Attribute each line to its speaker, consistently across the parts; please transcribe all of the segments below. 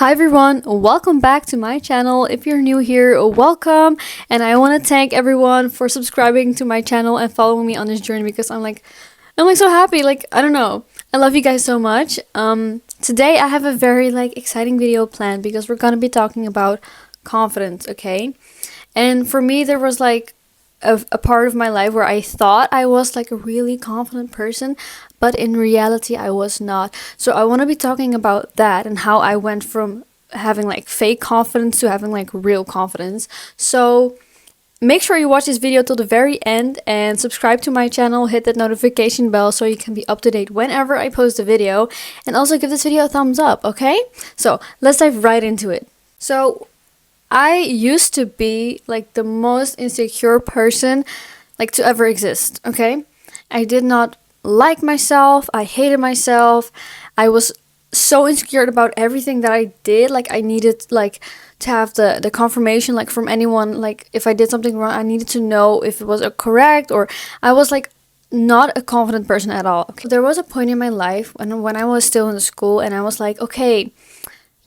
Speaker 1: Hi everyone, welcome back to my channel. If you're new here, welcome. And I want to thank everyone for subscribing to my channel and following me on this journey because I'm so happy. I don't know. I love you guys so much. Today I have a very exciting video planned because we're going to be talking about confidence, okay? And for me there was a part of my life where I thought I was a really confident person, but in reality I was not. So I want to be talking about that and how I went from having fake confidence to having real confidence. So make sure you watch this video till the very end and subscribe to my channel, hit that notification bell so you can be up to date whenever I post a video, and also give this video a thumbs up, okay? So let's dive right into it. So I used to be the most insecure person to ever exist, okay? I did not like myself. I hated myself. I was so insecure about everything that I did. I needed to have the confirmation from anyone. If I did something wrong, I needed to know if it was correct, or I was not a confident person at all. Okay? There was a point in my life when I was still in school and I was like, okay,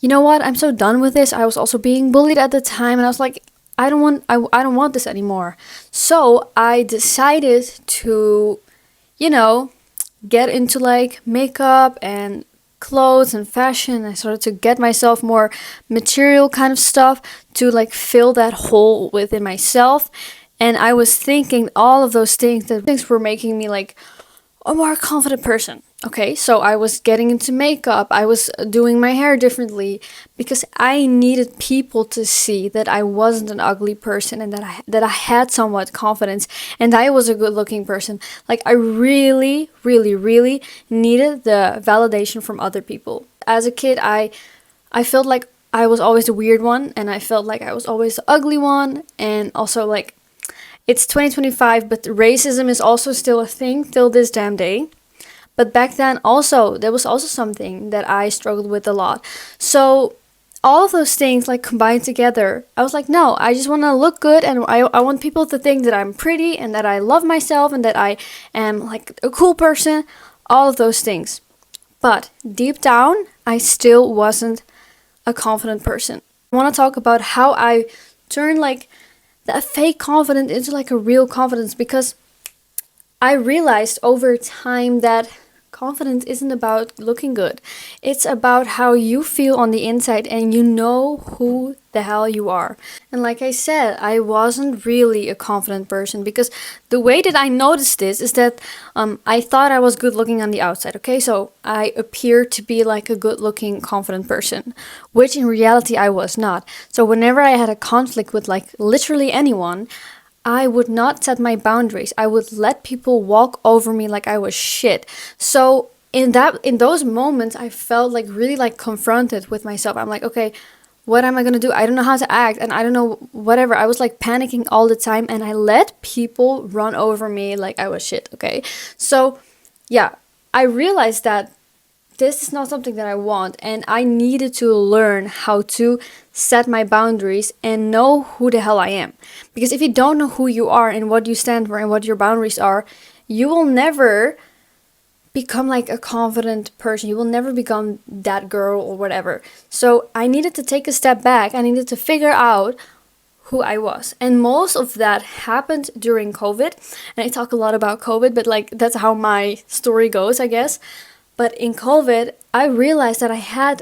Speaker 1: you know what? I'm so done with this. I was also being bullied at the time and I was like, I don't want this anymore. So I decided to, get into makeup and clothes and fashion. I started to get myself more material kind of stuff to fill that hole within myself. And I was thinking all of those things were making me a more confident person. Okay, so I was getting into makeup. I was doing my hair differently because I needed people to see that I wasn't an ugly person and that I had somewhat confidence and I was a good-looking person. I really, really, really needed the validation from other people. As a kid, I felt like I was always the weird one, and I felt like I was always the ugly one, and also it's 2025, but racism is also still a thing till this damn day. But back then also, there was also something that I struggled with a lot. So all of those things combined together, I was like, no, I just want to look good, and I want people to think that I'm pretty and that I love myself and that I am a cool person, all of those things. But deep down, I still wasn't a confident person. I want to talk about how I turned that fake confidence into a real confidence, because I realized over time that confidence isn't about looking good. It's about how you feel on the inside and you know who the hell you are. And like I said, I wasn't really a confident person because the way that I noticed this is that I thought I was good looking on the outside, okay? So I appeared to be a good looking, confident person, which in reality I was not. So whenever I had a conflict with literally anyone, I would not set my boundaries. I would let people walk over me like I was shit. So in those moments, I felt really confronted with myself. I'm like, okay, what am I gonna do? I don't know how to act, and I don't know whatever. I was panicking all the time, and I let people run over me like I was shit. Okay, so yeah, I realized that this is not something that I want, and I needed to learn how to set my boundaries and know who the hell I am. Because if you don't know who you are and what you stand for and what your boundaries are, you will never become a confident person. You will never become that girl or whatever. So I needed to take a step back. I needed to figure out who I was. And most of that happened during COVID. And I talk a lot about COVID, but that's how my story goes, I guess. But in COVID, I realized that I had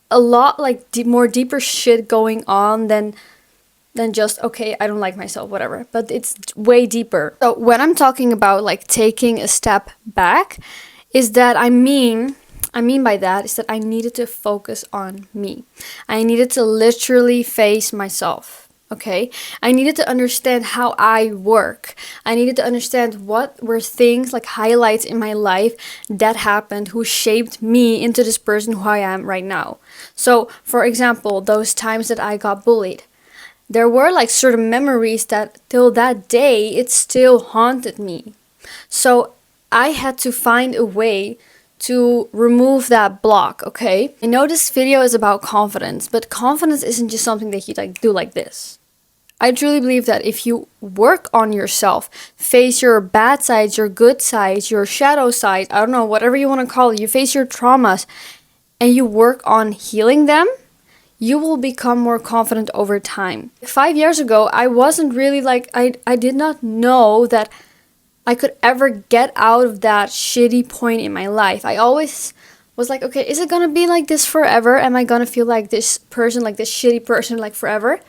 Speaker 1: a lot more deeper shit going on than just, okay, I don't like myself, whatever. But it's way deeper. So when I'm talking about taking a step back, is that I mean by that is that I needed to focus on me. I needed to literally face myself. Okay, I needed to understand how I work. I needed to understand what were things highlights in my life that happened, who shaped me into this person who I am right now. So, for example, those times that I got bullied, there were certain memories that till that day it still haunted me. So I had to find a way to remove that block, okay? I know this video is about confidence, but confidence isn't just something that you do like this. I truly believe that if you work on yourself, face your bad sides, your good sides, your shadow side, I don't know, whatever you want to call it, you face your traumas and you work on healing them, you will become more confident over time. 5 years ago, I wasn't really like, I did not know that I could ever get out of that shitty point in my life. I always was like, okay, is it gonna be like this forever? Am I gonna feel like this person, like this shitty person, like forever?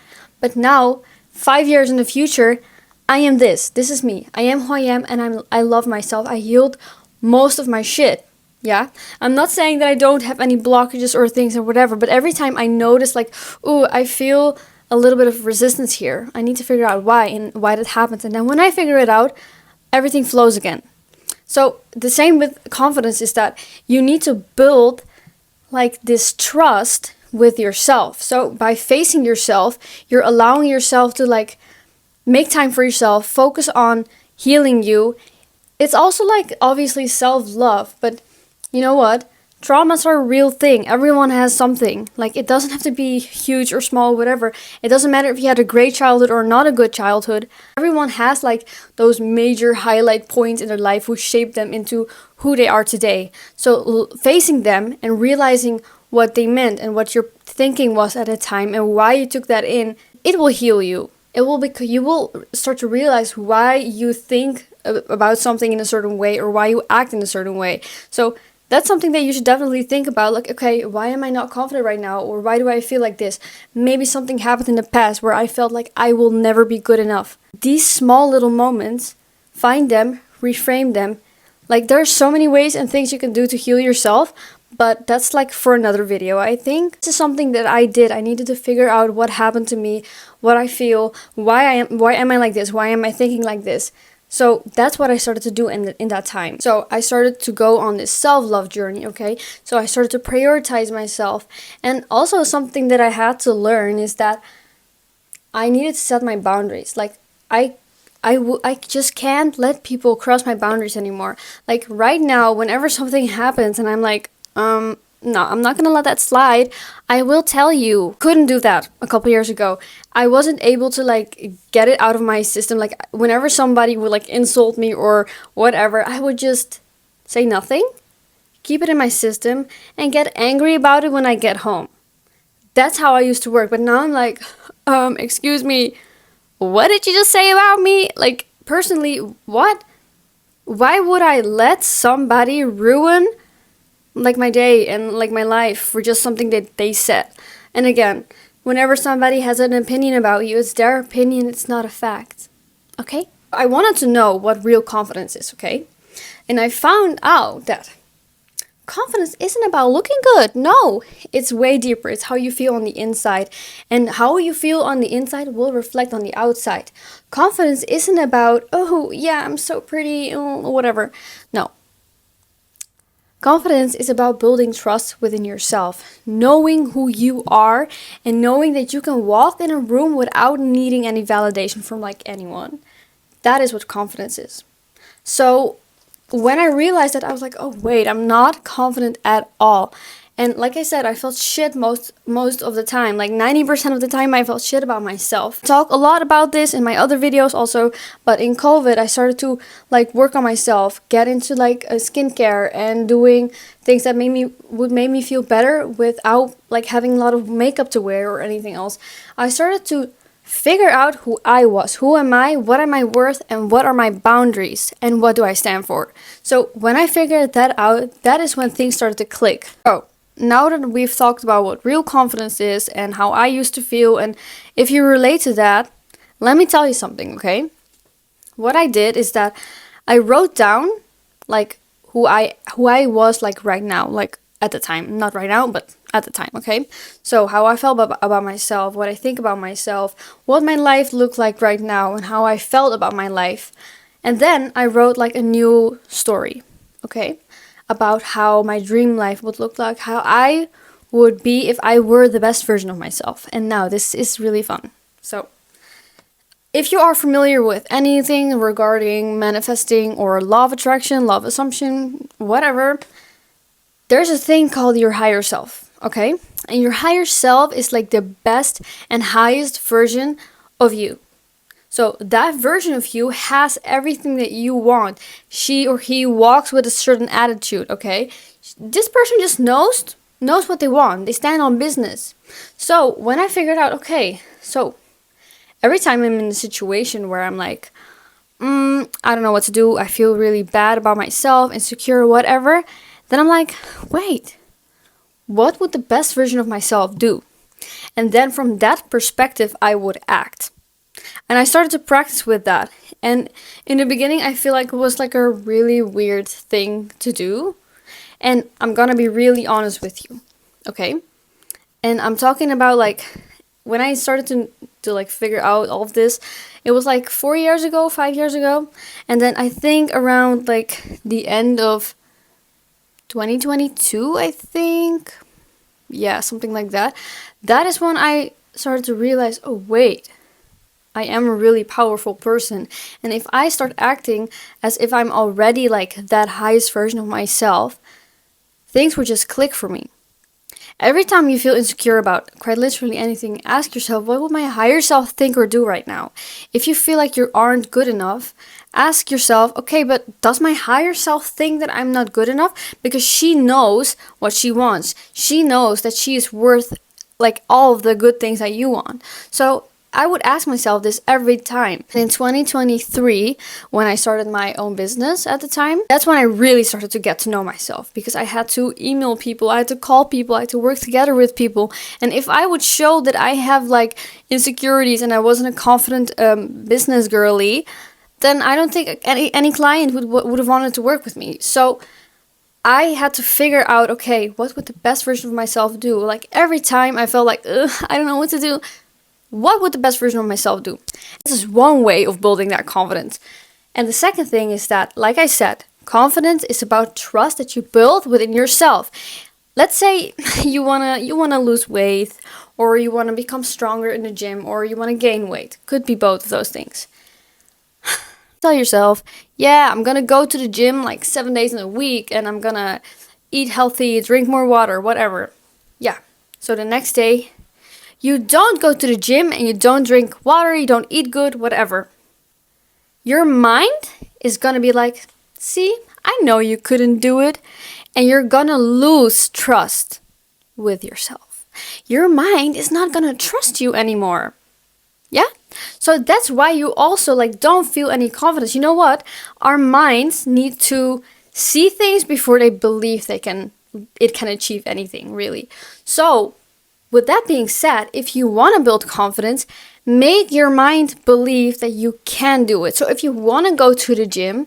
Speaker 1: But now, 5 years in the future, I am this. This is me. I am who I am, and I love myself. I healed most of my shit. Yeah, I'm not saying that I don't have any blockages or things or whatever, but every time I notice like, ooh, I feel a little bit of resistance here. I need to figure out why and why that happens. And then when I figure it out, everything flows again. So the same with confidence is that you need to build like this trust with yourself. So by facing yourself, you're allowing yourself to like make time for yourself, focus on healing you. It's also like obviously self-love, but you know what? Traumas are a real thing. Everyone has something. Like, it doesn't have to be huge or small, whatever. It doesn't matter if you had a great childhood or not a good childhood. Everyone has like those major highlight points in their life which shaped them into who they are today. So facing them and realizing what they meant and what your thinking was at a time and why you took that in, it will heal you. It will because you will start to realize why you think about something in a certain way or why you act in a certain way. So that's something that you should definitely think about. Like, okay, why am I not confident right now? Or why do I feel like this? Maybe something happened in the past where I felt like I will never be good enough. These small little moments, find them, reframe them. Like, there are so many ways and things you can do to heal yourself, but that's like for another video, I think. This is something that I did. I needed to figure out what happened to me, what I feel, why am I like this? Why am I thinking like this? So that's what I started to do in that time. So I started to go on this self-love journey, okay? So I started to prioritize myself. And also something that I had to learn is that I needed to set my boundaries. Like, I just can't let people cross my boundaries anymore. Like, right now, whenever something happens and I'm like, no, I'm not gonna let that slide. I will tell you. Couldn't do that a couple years ago. I wasn't able to like get it out of my system. Like, whenever somebody would like insult me or whatever, I would just say nothing, keep it in my system, and get angry about it when I get home. That's how I used to work. But now I'm like, excuse me, what did you just say about me? Like, personally, what? Why would I let somebody ruin like my day and like my life for just something that they said? And again, whenever somebody has an opinion about you, it's their opinion, it's not a fact. Okay? I wanted to know what real confidence is, okay? And I found out that confidence isn't about looking good. No, it's way deeper. It's how you feel on the inside. And how you feel on the inside will reflect on the outside. Confidence isn't about, oh, yeah, I'm so pretty, whatever. No. Confidence is about building trust within yourself, knowing who you are, and knowing that you can walk in a room without needing any validation from like anyone. That is what confidence is. So when I realized that, I was like, oh wait, I'm not confident at all. And like I said, I felt shit most of the time. Like 90% of the time I felt shit about myself. I talk a lot about this in my other videos also, but in COVID I started to like work on myself, get into like a skincare and doing things that would make me feel better without like having a lot of makeup to wear or anything else. I started to figure out who I was. Who am I? What am I worth? And what are my boundaries? And what do I stand for? So when I figured that out, that is when things started to click. Oh. Now that we've talked about what real confidence is and how I used to feel, and if you relate to that, let me tell you something, okay? What I did is that I wrote down like who I was like right now, like at the time, not right now, but at the time, okay? So how I felt about myself, what I think about myself, what my life looked like right now, and how I felt about my life. And then I wrote like a new story, okay? About how my dream life would look like, how I would be if I were the best version of myself. And now this is really fun. So if you are familiar with anything regarding manifesting or law of attraction, law of assumption, whatever, there's a thing called your higher self, okay? And your higher self is like the best and highest version of you. So that version of you has everything that you want. She or he walks with a certain attitude, okay? This person just knows knows what they want. They stand on business. So when I figured out, okay, so every time I'm in a situation where I'm like, I don't know what to do, I feel really bad about myself, insecure, whatever, then I'm like, wait, what would the best version of myself do? And then from that perspective, I would act. And I started to practice with that. And in the beginning, I feel like it was like a really weird thing to do. And I'm gonna be really honest with you, okay? And I'm talking about like when I started to like figure out all of this, it was like 4 years ago, 5 years ago. And then I think around like the end of 2022, I think. Yeah, something like that. That is when I started to realize, oh wait, I am a really powerful person. And if I start acting as if I'm already like that highest version of myself, things would just click for me. Every time you feel insecure about quite literally anything, ask yourself, what would my higher self think or do right now? If you feel like you aren't good enough, ask yourself, okay, but does my higher self think that I'm not good enough? Because she knows what she wants. She knows that she is worth like all of the good things that you want. So I would ask myself this every time. And in 2023, when I started my own business at the time, that's when I really started to get to know myself, because I had to email people, I had to call people, I had to work together with people. And if I would show that I have like insecurities and I wasn't a confident business girly, then I don't think any client would have wanted to work with me. So I had to figure out, okay, what would the best version of myself do? Like every time I felt like, I don't know what to do. What would the best version of myself do? This is one way of building that confidence. And the second thing is that, like I said, confidence is about trust that you build within yourself. Let's say you wanna lose weight, or you wanna become stronger in the gym, or you wanna gain weight. Could be both of those things. Tell yourself, yeah, I'm gonna go to the gym like 7 days in a week, and I'm gonna eat healthy, drink more water, whatever. Yeah. So the next day, you don't go to the gym and you don't drink water, you don't eat good, whatever. Your mind is gonna be like, see, I know you couldn't do it. And you're gonna lose trust with yourself. Your mind is not gonna trust you anymore. Yeah? So that's why you also like don't feel any confidence. You know what? Our minds need to see things before they believe it can achieve anything, really. So with that being said, if you want to build confidence, make your mind believe that you can do it. So if you want to go to the gym,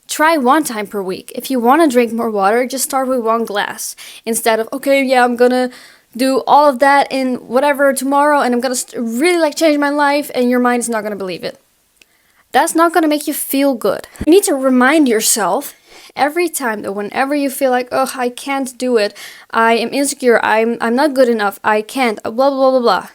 Speaker 1: try 1 time per week. If you want to drink more water, just start with 1 glass. Instead of, okay, yeah, I'm going to do all of that in whatever tomorrow and I'm going to really like change my life, and your mind is not going to believe it. That's not going to make you feel good. You need to remind yourself every time that whenever you feel like, oh, I can't do it, I am insecure, I'm not good enough, I can't, blah, blah, blah, blah.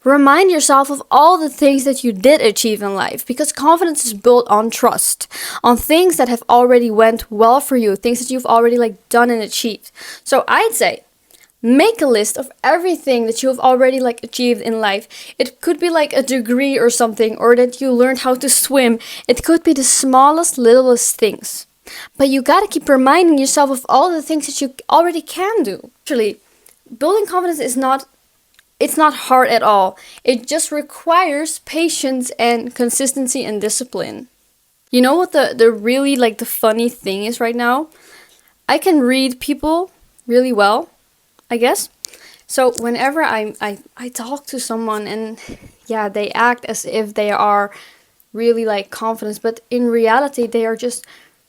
Speaker 1: Remind yourself of all the things that you did achieve in life, because confidence is built on trust, on things that have already went well for you, things that you've already like done and achieved. So I'd say, make a list of everything that you have already like achieved in life. It could be like a degree or something, or that you learned how to swim. It could be the smallest, littlest things. But you gotta keep reminding yourself of all the things that you already can do. Actually, building confidence is not hard at all. It just requires patience and consistency and discipline. You know what the really like the funny thing is right now? I can read people really well, I guess. So whenever I talk to someone and yeah, they act as if they are really like confident, but in reality they are just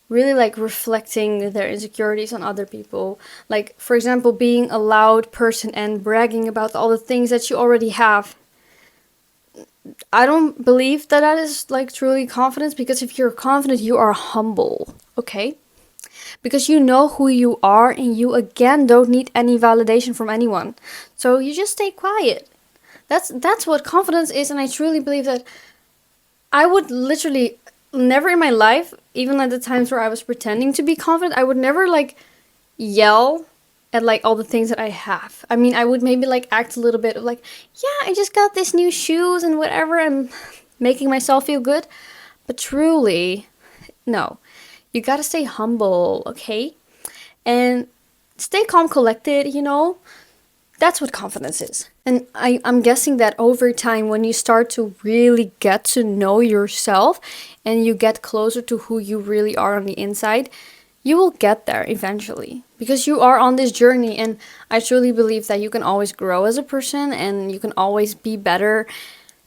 Speaker 1: really like reflecting their insecurities on other people. Like, for example, being a loud person and bragging about all the things that you already have. I don't believe that is like truly confidence, because if you're confident, you are humble, okay? Because you know who you are, and you again don't need any validation from anyone. So you just stay quiet. That's what confidence is, and I truly believe that I would literally never in my life, even at the times where I was pretending to be confident, I would never like yell at like all the things that I have. I mean, I would maybe like act a little bit of like, yeah, I just got this new shoes and whatever, I'm making myself feel good. But truly, no. You gotta stay humble, okay? And stay calm, collected, That's what confidence is. And I'm guessing that over time, when you start to really get to know yourself and you get closer to who you really are on the inside, you will get there eventually because you are on this journey. And I truly believe that you can always grow as a person and you can always be better.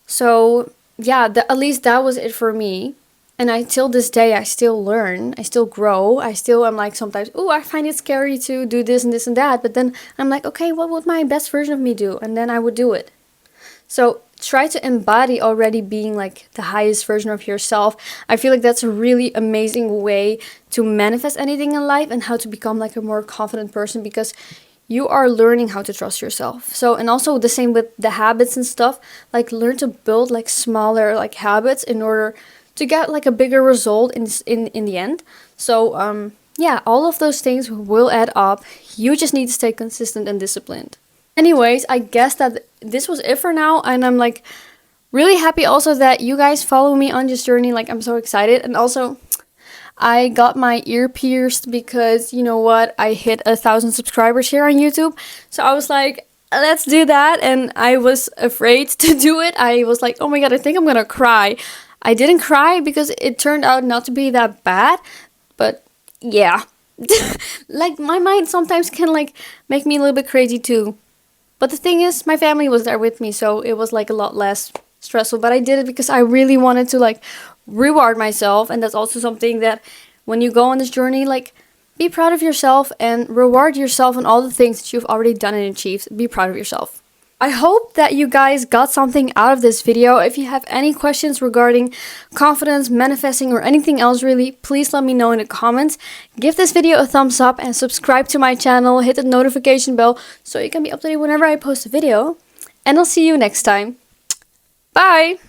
Speaker 1: So, yeah, at least that was it for me. And till this day, I still learn, I still grow, I still am like sometimes, oh, I find it scary to do this and this and that. But then I'm like, okay, what would my best version of me do? And then I would do it. So try to embody already being like the highest version of yourself. I feel like that's a really amazing way to manifest anything in life and how to become like a more confident person because you are learning how to trust yourself. So, and also the same with the habits and stuff, like learn to build like smaller like habits in order to get like a bigger result in the end. So yeah, all of those things will add up. You just need to stay consistent and disciplined. Anyways, I guess that this was it for now, and I'm like really happy also that you guys follow me on this journey. Like, I'm so excited. And also, I got my ear pierced because, you know what, I hit 1,000 subscribers here on YouTube. So I was like, let's do that. And I was afraid to do it. I was like, oh my god, I think I'm gonna cry. I didn't cry because it turned out not to be that bad. But yeah, like my mind sometimes can like make me a little bit crazy too. But the thing is, my family was there with me, so it was like a lot less stressful. But I did it because I really wanted to like reward myself. And that's also something that when you go on this journey, like be proud of yourself and reward yourself on all the things that you've already done and achieved. Be proud of yourself. I hope that you guys got something out of this video. If you have any questions regarding confidence, manifesting, or anything else really, please let me know in the comments. Give this video a thumbs up and subscribe to my channel. Hit the notification bell so you can be updated whenever I post a video. And I'll see you next time. Bye!